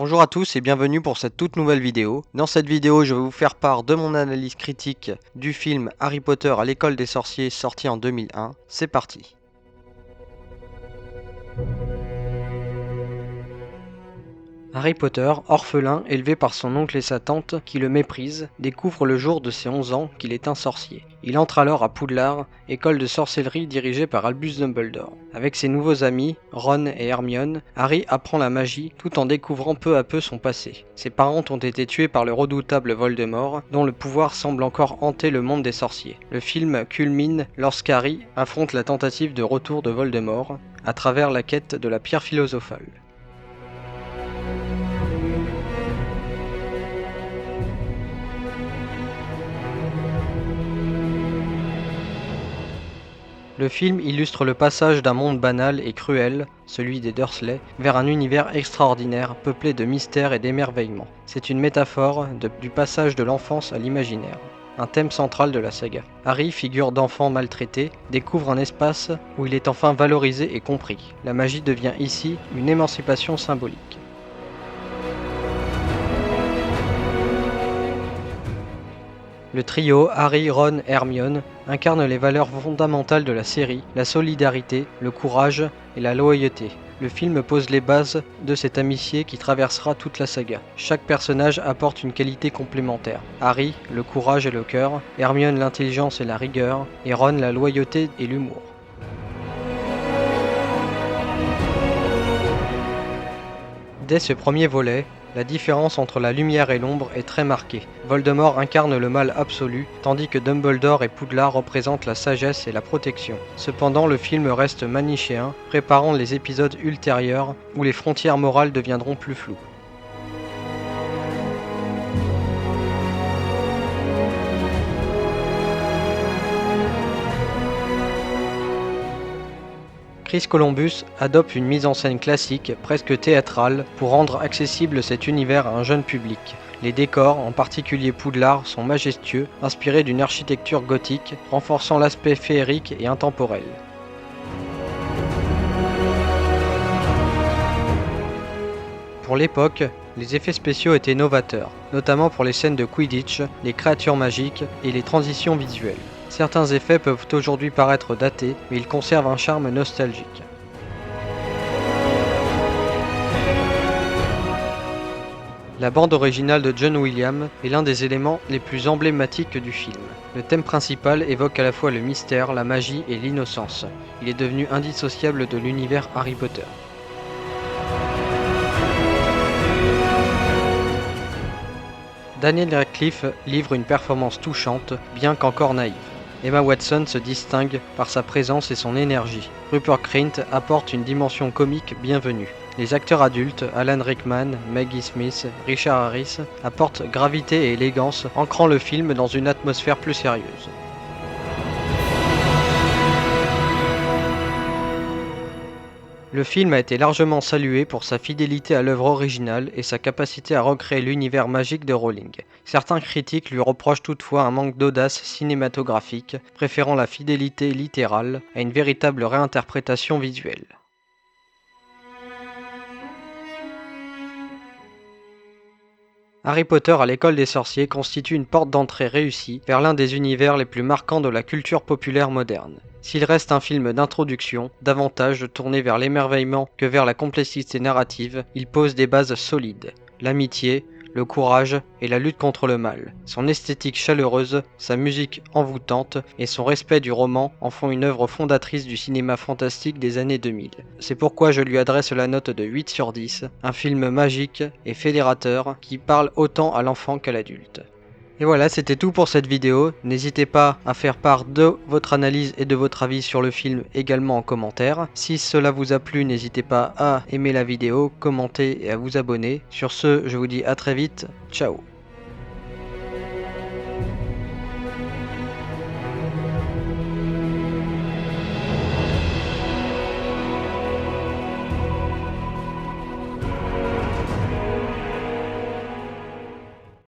Bonjour à tous et bienvenue pour cette toute nouvelle vidéo. Dans cette vidéo, je vais vous faire part de mon analyse critique du film Harry Potter à l'école des sorciers sorti en 2001. C'est parti. Harry Potter, orphelin, élevé par son oncle et sa tante qui le méprisent, découvre le jour de ses 11 ans qu'il est un sorcier. Il entre alors à Poudlard, école de sorcellerie dirigée par Albus Dumbledore. Avec ses nouveaux amis, Ron et Hermione, Harry apprend la magie tout en découvrant peu à peu son passé. Ses parents ont été tués par le redoutable Voldemort, dont le pouvoir semble encore hanter le monde des sorciers. Le film culmine lorsqu'Harry affronte la tentative de retour de Voldemort à travers la quête de la pierre philosophale. Le film illustre le passage d'un monde banal et cruel, celui des Dursley, vers un univers extraordinaire, peuplé de mystères et d'émerveillements. C'est une métaphore du passage de l'enfance à l'imaginaire, un thème central de la saga. Harry, figure d'enfant maltraité, découvre un espace où il est enfin valorisé et compris. La magie devient ici une émancipation symbolique. Le trio Harry, Ron, Hermione incarne les valeurs fondamentales de la série, la solidarité, le courage et la loyauté. Le film pose les bases de cette amitié qui traversera toute la saga. Chaque personnage apporte une qualité complémentaire. Harry, le courage et le cœur, Hermione, l'intelligence et la rigueur, et Ron, la loyauté et l'humour. Dès ce premier volet, la différence entre la lumière et l'ombre est très marquée. Voldemort incarne le mal absolu, tandis que Dumbledore et Poudlard représentent la sagesse et la protection. Cependant, le film reste manichéen, préparant les épisodes ultérieurs où les frontières morales deviendront plus floues. Chris Columbus adopte une mise en scène classique, presque théâtrale, pour rendre accessible cet univers à un jeune public. Les décors, en particulier Poudlard, sont majestueux, inspirés d'une architecture gothique, renforçant l'aspect féerique et intemporel. Pour l'époque, les effets spéciaux étaient novateurs, notamment pour les scènes de Quidditch, les créatures magiques et les transitions visuelles. Certains effets peuvent aujourd'hui paraître datés, mais ils conservent un charme nostalgique. La bande originale de John Williams est l'un des éléments les plus emblématiques du film. Le thème principal évoque à la fois le mystère, la magie et l'innocence. Il est devenu indissociable de l'univers Harry Potter. Daniel Radcliffe livre une performance touchante, bien qu'encore naïve. Emma Watson se distingue par sa présence et son énergie. Rupert Grint apporte une dimension comique bienvenue. Les acteurs adultes, Alan Rickman, Maggie Smith, Richard Harris, apportent gravité et élégance, ancrant le film dans une atmosphère plus sérieuse. Le film a été largement salué pour sa fidélité à l'œuvre originale et sa capacité à recréer l'univers magique de Rowling. Certains critiques lui reprochent toutefois un manque d'audace cinématographique, préférant la fidélité littérale à une véritable réinterprétation visuelle. Harry Potter à l'école des sorciers constitue une porte d'entrée réussie vers l'un des univers les plus marquants de la culture populaire moderne. S'il reste un film d'introduction, davantage tourné vers l'émerveillement que vers la complexité narrative, il pose des bases solides. L'amitié, le courage et la lutte contre le mal. Son esthétique chaleureuse, sa musique envoûtante et son respect du roman en font une œuvre fondatrice du cinéma fantastique des années 2000. C'est pourquoi je lui adresse la note de 8 sur 10, un film magique et fédérateur qui parle autant à l'enfant qu'à l'adulte. Et voilà, c'était tout pour cette vidéo. N'hésitez pas à faire part de votre analyse et de votre avis sur le film également en commentaire. Si cela vous a plu, n'hésitez pas à aimer la vidéo, commenter et à vous abonner. Sur ce, je vous dis à très vite. Ciao.